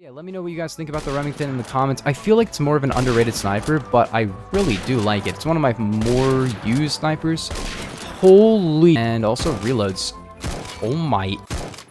Yeah, let me know what you guys think about the Remington in the comments. I feel like it's more of an underrated sniper, but I really do like it. It's one of my more used snipers. Holy... And also reloads. Oh my...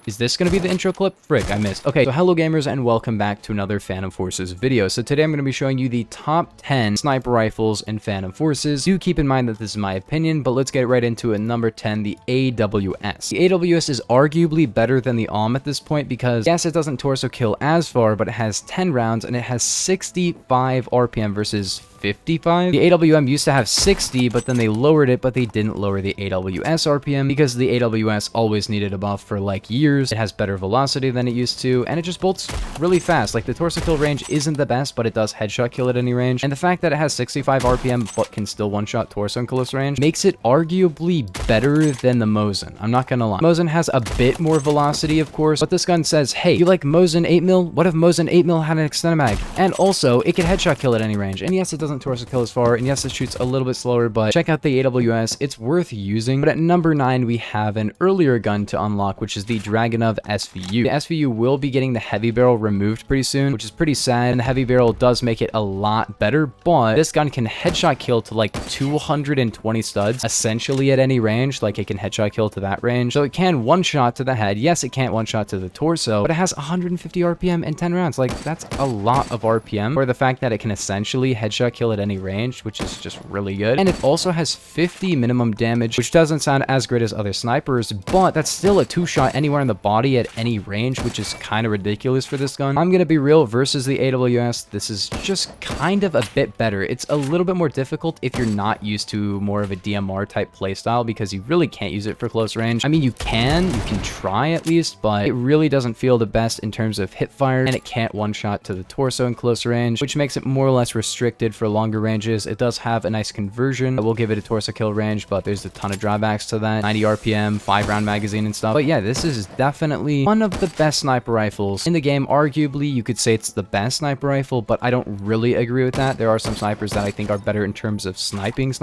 Is this going to be the intro clip? Frick, I missed. Okay, so hello gamers and welcome back to another Phantom Forces video. So today I'm going to be showing you the top 10 sniper rifles in Phantom Forces. Do keep in mind that this is my opinion, but let's get right into it. Number 10, the AWS. The AWS is arguably better than the AUM at this point because, yes, it doesn't torso kill as far, but it has 10 rounds and it has 65 RPM versus 55. The AWM used to have 60, but then they lowered it, but they didn't lower the AWS RPM because the AWS always needed a buff for like years. It has better velocity than it used to, and it just bolts really fast. Like the torso kill range isn't the best, but it does headshot kill at any range. And the fact that it has 65 RPM, but can still one-shot torso in close range makes it arguably better than the Mosin. I'm not gonna lie. Mosin has a bit more velocity, of course, but this gun says, hey, you like Mosin 8mm? What if Mosin 8mm had an extended mag? And also, it can headshot kill at any range. And yes, it doesn't torso kill as far, and yes, it shoots a little bit slower, but check out the AWS. It's worth using. But at number 9, we have an earlier gun to unlock, which is the Dragunov SVU. The SVU will be getting the heavy barrel removed pretty soon, which is pretty sad, and the heavy barrel does make it a lot better, but this gun can headshot kill to like 220 studs, essentially at any range. Like it can headshot kill to that range, so it can one-shot to the head. Yes, it can't one-shot to the torso, but it has 150 RPM and 10 rounds. Like, that's a lot of RPM for the fact that it can essentially headshot kill at any range, which is just really good. And it also has 50 minimum damage, which doesn't sound as great as other snipers, but that's still a 2-shot anywhere in the body at any range, which is kind of ridiculous for this gun. I'm gonna be real, versus the AWS, this is just kind of a bit better. It's a little bit more difficult if you're not used to more of a DMR type playstyle, because you really can't use it for close range. I mean, you can try at least, but it really doesn't feel the best in terms of hip fire, and it can't one-shot to the torso in close range, which makes it more or less restricted for longer ranges. It does have a nice conversion. I will give it a torso kill range, but there's a ton of drawbacks to that. 90 RPM, 5-round magazine and stuff. But yeah, this is definitely one of the best sniper rifles in the game. Arguably, you could say it's the best sniper rifle, but I don't really agree with that. There are some snipers that I think are better in terms of sniping,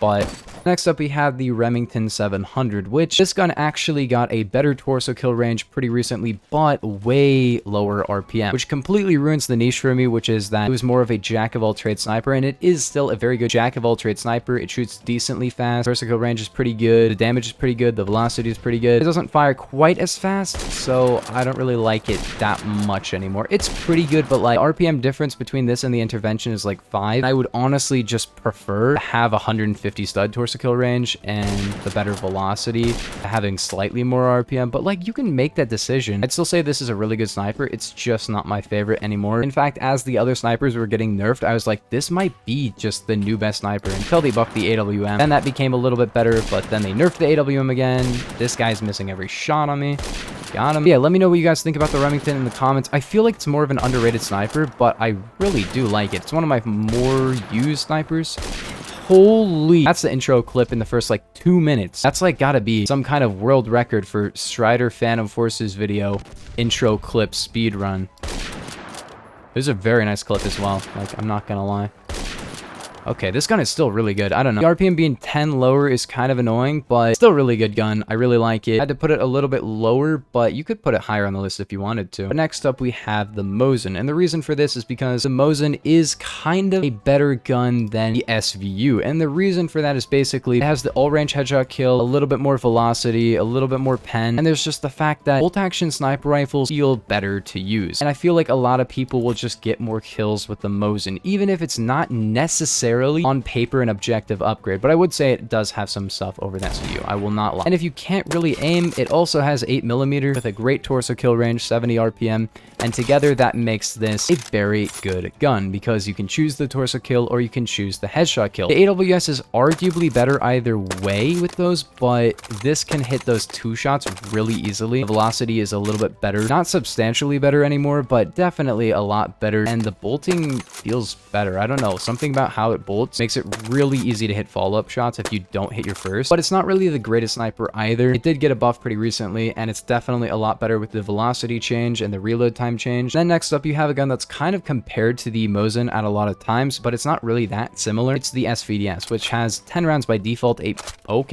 but next up we have the Remington 700, which this gun actually got a better torso kill range pretty recently, but way lower RPM, which completely ruins the niche for me, which is that it was more of a jack of all trades sniper, and it is still a very good jack of all trades sniper. It shoots decently fast. Torso kill range is pretty good. The damage is pretty good. The velocity is pretty good. It doesn't fire quite as fast, so I don't really like it that much anymore. It's pretty good, but like RPM difference between this and the intervention is like 5. I would honestly just prefer to have 150 stud torso kill range and the better velocity, having slightly more RPM, but like you can make that decision. I'd still say this is a really good sniper. It's just not my favorite anymore. In fact, as the other snipers were getting nerfed, I was like, this might be just the new best sniper, until they buffed the AWM. Then that became a little bit better, but then they nerfed the AWM again. This guy's missing every shot on me. Got him. Yeah, let me know what you guys think about the Remington in the comments. I feel like it's more of an underrated sniper, but I really do like it. It's one of my more used snipers. Holy, that's the intro clip in the first like 2 minutes. That's like gotta be some kind of world record for Strider Phantom Forces video intro clip speed run. This is a very nice clip as well, like I'm not gonna lie. Okay, this gun is still really good. I don't know. The RPM being 10 lower is kind of annoying, but still really good gun. I really like it. I had to put it a little bit lower, but you could put it higher on the list if you wanted to. But next up, we have the Mosin. And the reason for this is because the Mosin is kind of a better gun than the SVU. And the reason for that is basically it has the all-range headshot kill, a little bit more velocity, a little bit more pen. And there's just the fact that bolt-action sniper rifles feel better to use. And I feel like a lot of people will just get more kills with the Mosin, even if it's not necessarily on paper an objective upgrade, but I would say it does have some stuff over that SVU. I will not lie. And if you can't really aim, it also has 8mm with a great torso kill range, 70 RPM, and together that makes this a very good gun because you can choose the torso kill or you can choose the headshot kill. The AWS is arguably better either way with those, but this can hit those 2 shots really easily. The velocity is a little bit better, not substantially better anymore, but definitely a lot better, and the bolting feels better. I don't know, something about how it bullet bolts. Makes it really easy to hit follow-up shots if you don't hit your first. But it's not really the greatest sniper either. It did get a buff pretty recently, and it's definitely a lot better with the velocity change and the reload time change. Then next up, you have a gun that's kind of compared to the Mosin at a lot of times, but it's not really that similar. It's the SVDS, which has 10 rounds by default, a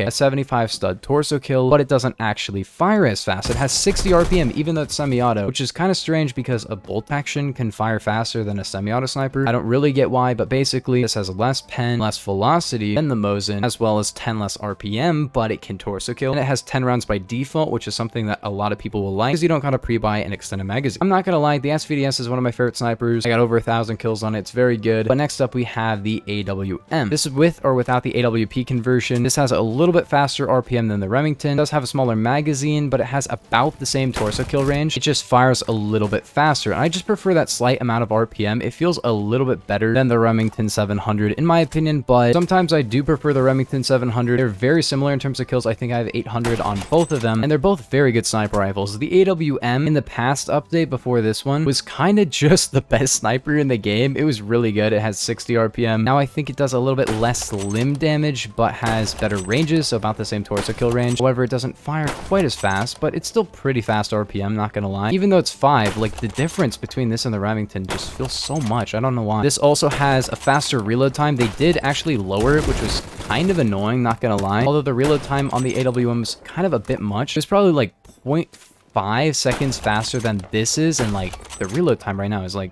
75 stud torso kill, but it doesn't actually fire as fast. It has 60 RPM, even though it's semi-auto, which is kind of strange because a bolt action can fire faster than a semi-auto sniper. I don't really get why, but basically this has less pen, less velocity than the Mosin, as well as 10 less RPM, but it can torso kill. And it has 10 rounds by default, which is something that a lot of people will like because you don't gotta pre-buy an extended magazine. I'm not gonna lie, the SVDS is one of my favorite snipers. I got over 1,000 kills on it. It's very good. But next up, we have the AWM. This is with or without the AWP conversion. This has a little bit faster RPM than the Remington. It does have a smaller magazine, but it has about the same torso kill range. It just fires a little bit faster. And I just prefer that slight amount of RPM. It feels a little bit better than the Remington 700 in my opinion, but sometimes I do prefer the Remington 700. They're very similar in terms of kills. I think I have 800 on both of them, and they're both very good sniper rifles. The AWM in the past update before this one was kind of just the best sniper in the game. It was really good. It has 60 RPM. Now I think it does a little bit less limb damage, but has better ranges, so about the same torso kill range. However, it doesn't fire quite as fast, but it's still pretty fast RPM, not gonna lie. Even though it's 5, like the difference between this and the Remington just feels so much. I don't know why. This also has a faster reload time. They did actually lower it, which was kind of annoying, not gonna lie. Although the reload time on the AWM's kind of a bit much. It's probably like 0.5 seconds faster than this is, and like the reload time right now is like,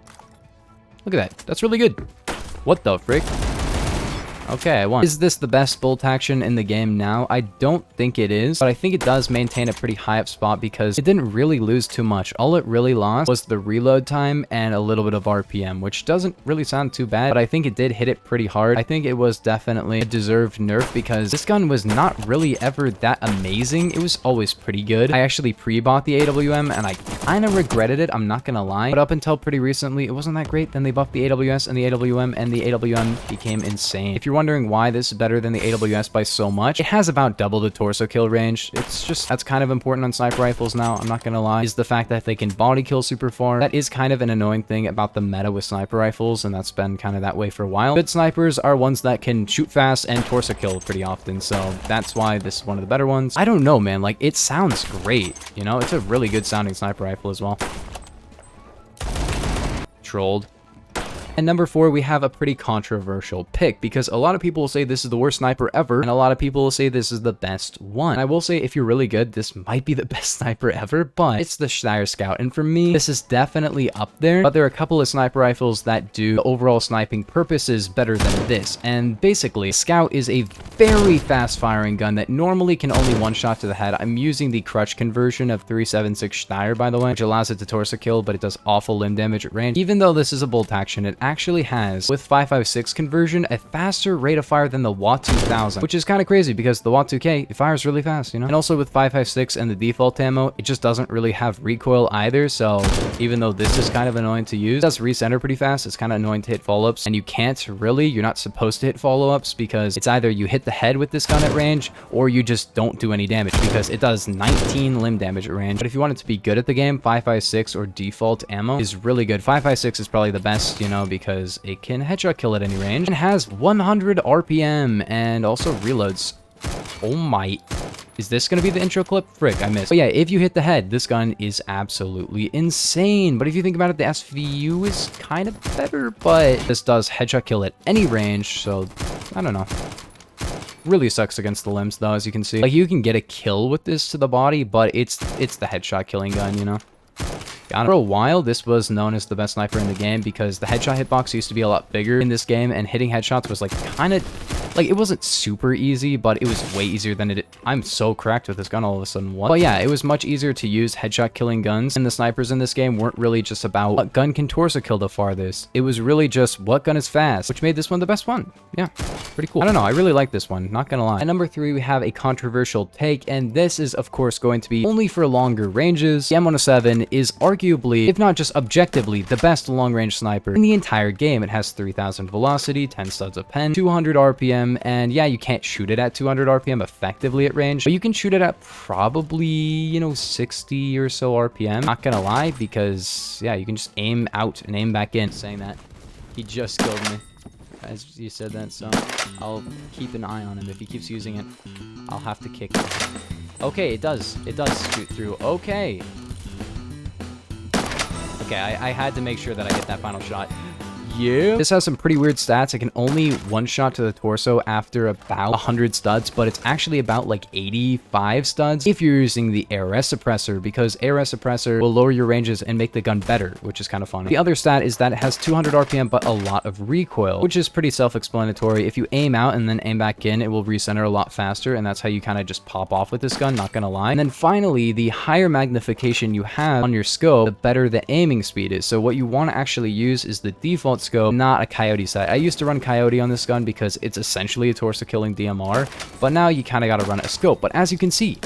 look at that. That's really good. What the frick? Okay, I won. Is this the best bolt action in the game now? I don't think it is, but I think it does maintain a pretty high up spot because it didn't really lose too much. All it really lost was the reload time and a little bit of RPM, which doesn't really sound too bad, but I think it did hit it pretty hard. I think it was definitely a deserved nerf because this gun was not really ever that amazing. It was always pretty good. I actually pre-bought the AWM and I kind of regretted it, I'm not gonna lie, but up until pretty recently, it wasn't that great. Then they buffed the AWS and the AWM, and the AWM became insane. If you're wondering why this is better than the AWS by so much, it has about double the torso kill range. It's just, that's kind of important on sniper rifles now, I'm not gonna lie, is the fact that they can body kill super far. That is kind of an annoying thing about the meta with sniper rifles, and that's been kind of that way for a while. Good snipers are ones that can shoot fast and torso kill pretty often, so that's why this is one of the better ones. I don't know, man, like, it sounds great, you know? It's a really good sounding sniper rifle as well. Trolled. And number 4, we have a pretty controversial pick because a lot of people will say this is the worst sniper ever, and a lot of people will say this is the best one. And I will say if you're really good, this might be the best sniper ever, but it's the Steyr Scout. And for me, this is definitely up there, but there are a couple of sniper rifles that do overall sniping purposes better than this. And basically, Scout is a very fast firing gun that normally can only one shot to the head. I'm using the crutch conversion of 376 Steyr, by the way, which allows it to torso kill, but it does awful limb damage at range. Even though this is a bolt action, it actually has, with 5.56 conversion, a faster rate of fire than the WA 2000, which is kind of crazy because the WA 2K, it fires really fast, you know? And also with 5.56 and the default ammo, it just doesn't really have recoil either, so even though this is kind of annoying to use, it does recenter pretty fast. It's kind of annoying to hit follow-ups, and you can't really, you're not supposed to hit follow-ups because it's either you hit the head with this gun at range, or you just don't do any damage because it does 19 limb damage at range. But if you want it to be good at the game, 5.56 or default ammo is really good. 5.56 is probably the best, you know, because it can headshot kill at any range and has 100 RPM and also reloads. Oh my, is this gonna be the intro clip? Frick, I missed. But yeah, if you hit the head, this gun is absolutely insane. But if you think about it, the SVU is kind of better, but this does headshot kill at any range, so I don't know. Really sucks against the limbs though, as you can see. Like, you can get a kill with this to the body, but it's the headshot killing gun, you know? For a while, this was known as the best sniper in the game because the headshot hitbox used to be a lot bigger in this game, and hitting headshots was like kind of like, it wasn't super easy, but it was way easier than it. I'm so cracked with this gun all of a sudden. What? But yeah, it was much easier to use headshot killing guns, and the snipers in this game weren't really just about what gun can torso kill the farthest. It was really just what gun is fast, which made this one the best one. Yeah, pretty cool. I don't know, I really like this one, not gonna lie. At number 3, we have a controversial take, and this is of course going to be only for longer ranges. The M107 is arguably, if not just objectively, the best long-range sniper in the entire game. It has 3,000 velocity, 10 studs of pen, 200 RPM, and yeah, you can't shoot it at 200 RPM effectively at range, but you can shoot it at probably, you know, 60 or so RPM. Not gonna lie, because yeah, you can just aim out and aim back in. Saying that, he just killed me. as you said that, so I'll keep an eye on him. If he keeps using it, I'll have to kick him. Okay, it does shoot through. Okay. Okay, I had to make sure that I get that final shot. Yeah. This has some pretty weird stats. It can only one-shot to the torso after about 100 studs, but it's actually about like 85 studs if you're using the ARS suppressor, because ARS suppressor will lower your ranges and make the gun better, which is kind of funny. The other stat is that it has 200 RPM, but a lot of recoil, which is pretty self-explanatory. If you aim out and then aim back in, it will recenter a lot faster, and that's how you kind of just pop off with this gun, not gonna lie. And then finally, the higher magnification you have on your scope, the better the aiming speed is. So what you want to actually use is the default scope, not a coyote sight. I used to run coyote on this gun because it's essentially a torso killing DMR, but now you kind of got to run a scope. But as you can see,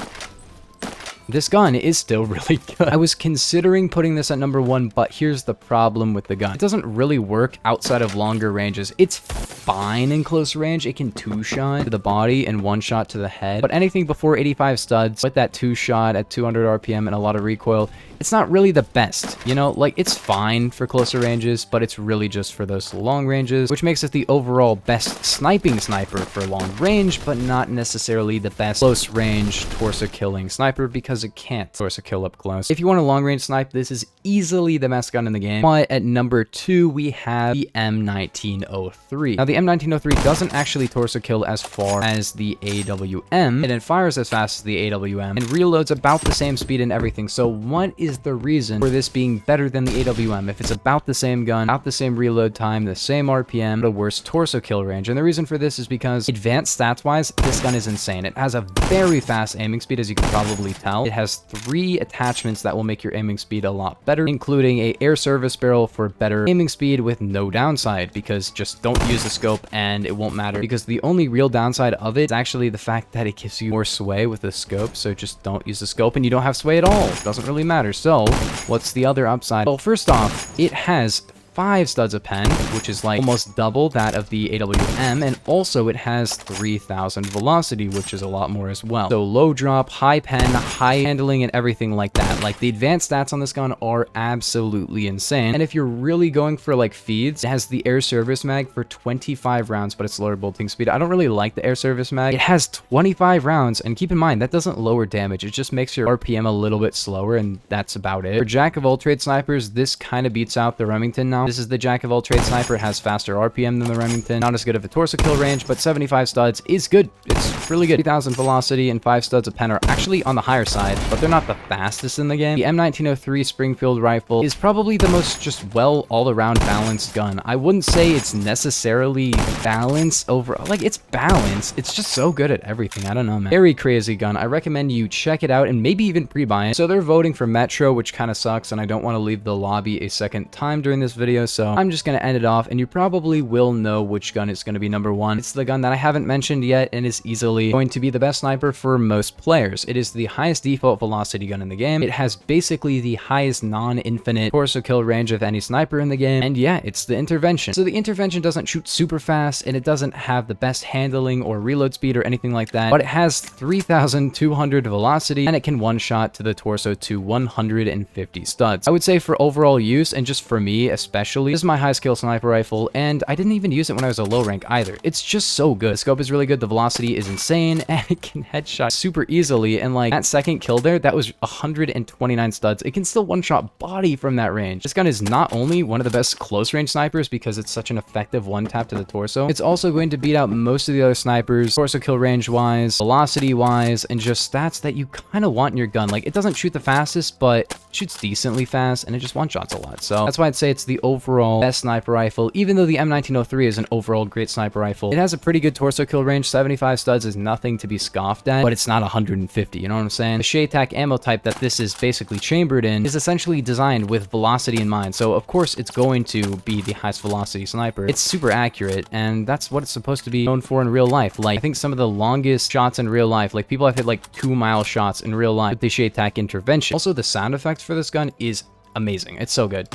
this gun is still really good. I was considering putting this at number 1, but here's the problem with the gun. It doesn't really work outside of longer ranges. It's fine in close range. It can 2-shot to the body and 1-shot to the head, but anything before 85 studs with that 2-shot at 200 RPM and a lot of recoil, it's not really the best, you know? Like, it's fine for closer ranges, but it's really just for those long ranges, which makes it the overall best sniping sniper for long range, but not necessarily the best close range torso killing sniper, because it can't torso kill up close. If you want a long range snipe, this is easily the best gun in the game. But at number 2, we have the M1903. Now, the M1903 doesn't actually torso kill as far as the AWM, and it fires as fast as the AWM, and reloads about the same speed and everything. So what is the reason for this being better than the AWM? If it's about the same gun, about the same reload time, the same RPM, the worst torso kill range. And the reason for this is because advanced stats wise, this gun is insane. It has a very fast aiming speed, as you can probably tell. It has 3 attachments that will make your aiming speed a lot better, including a air service barrel for better aiming speed with no downside, because just don't use the scope and it won't matter, because the only real downside of it is actually the fact that it gives you more sway with the scope. So just don't use the scope and you don't have sway at all. It doesn't really matter. So what's the other upside? Well, first off, it has 5 studs of pen, which is like almost double that of the AWM, and also it has 3000 velocity, which is a lot more as well. So low drop, high pen, high handling, and everything like that. Like, the advanced stats on this gun are absolutely insane. And if you're really going for like feeds, it has the air service mag for 25 rounds, but it's lower bolting speed. I don't really like the air service mag. It has 25 rounds, and keep in mind, that doesn't lower damage. It just makes your RPM a little bit slower, and that's about it. For jack of all trade snipers, this kind of beats out the Remington now. This is the jack of all trade sniper. It has faster RPM than the Remington. Not as good of a torso kill range, but 75 studs is good. It's really good. 3000 velocity and 5 studs of pen are actually on the higher side, but they're not the fastest in the game. The M1903 Springfield rifle is probably the most just all-around balanced gun. I wouldn't say it's necessarily balanced over, like, it's balanced. It's just so good at everything. I don't know, man. Very crazy gun. I recommend you check it out and maybe even pre-buy it. So they're voting for Metro, which kind of sucks, and I don't want to leave the lobby a second time during this video, so I'm just going to end it off, and you probably will know which gun is going to be number 1. It's the gun that I haven't mentioned yet and is easily going to be the best sniper for most players. It is the highest default velocity gun in the game. It has basically the highest non-infinite torso kill range of any sniper in the game, and yeah, it's the intervention. So the intervention doesn't shoot super fast, and it doesn't have the best handling or reload speed or anything like that, but it has 3200 velocity, and it can one-shot to the torso to 150 studs. I would say for overall use, and just for me especially, this is my high skill sniper rifle, and I didn't even use it when I was a low rank either. It's just so good. The scope is really good, the velocity is insane, and it can headshot super easily. And like that second kill there, that was 129 studs. It can still one-shot body from that range. This gun is not only one of the best close range snipers because it's such an effective one-tap to the torso, it's also going to beat out most of the other snipers, torso kill range wise, velocity wise, and just stats that you kind of want in your gun. Like, it doesn't shoot the fastest, but shoots decently fast, and it just one-shots a lot. So that's why I'd say it's the overall best sniper rifle. Even though the M1903 is an overall great sniper rifle, it has a pretty good torso kill range. 75 studs is nothing to be scoffed at, but it's not 150, you know what I'm saying? The Shade Tac ammo type that this is basically chambered in is essentially designed with velocity in mind, so of course it's going to be the highest velocity sniper. It's super accurate, and that's what it's supposed to be known for in real life. Like, I think some of the longest shots in real life, like people have hit like 2-mile shots in real life with the Shade Tac intervention. Also, the sound effects for this gun is amazing. It's so good.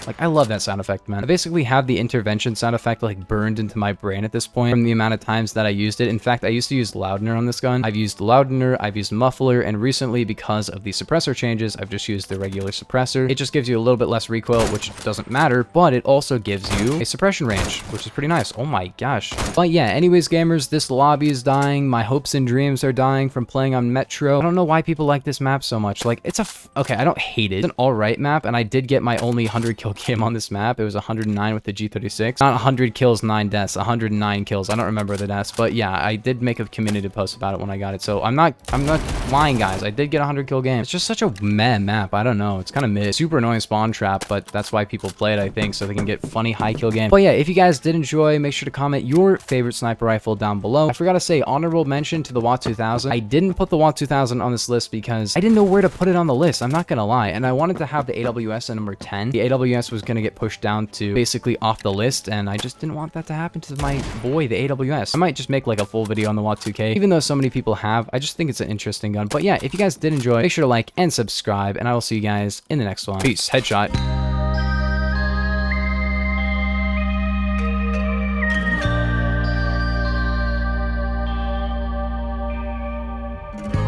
Like, I love that sound effect, man. I basically have the intervention sound effect, like, burned into my brain at this point from the amount of times that I used it. In fact, I used to use Loudener on this gun. I've used Loudener, I've used Muffler, and recently, because of the suppressor changes, I've just used the regular suppressor. It just gives you a little bit less recoil, which doesn't matter, but it also gives you a suppression range, which is pretty nice. Oh my gosh. But yeah, anyways, gamers, this lobby is dying. My hopes and dreams are dying from playing on Metro. I don't know why people like this map so much. Like, it's a okay, I don't hate it. It's an alright map, and I did get my only 100 kill game on this map. It was 109 with the G36. Not 100 kills, 9 deaths. 109 kills. I don't remember the deaths, but yeah, I did make a community post about it when I got it. So I'm not lying, guys. I did get a 100 kill game. It's just such a meh map. I don't know. It's kind of mid. Super annoying spawn trap, but that's why people play it, I think, so they can get funny high kill game. But yeah, if you guys did enjoy, make sure to comment your favorite sniper rifle down below. I forgot to say, honorable mention to the Watt 2000. I didn't put the Watt 2000 on this list because I didn't know where to put it on the list. I'm not gonna lie. And I wanted to have the AWS at number 10. The AWS was gonna get pushed down to basically off the list, and I just didn't want that to happen to my boy, the AWS. I might just make like a full video on the Watt 2K, even though so many people have. I just think it's an interesting gun. But yeah, if you guys did enjoy, make sure to like and subscribe, and I will see you guys in the next one. Peace. Headshot.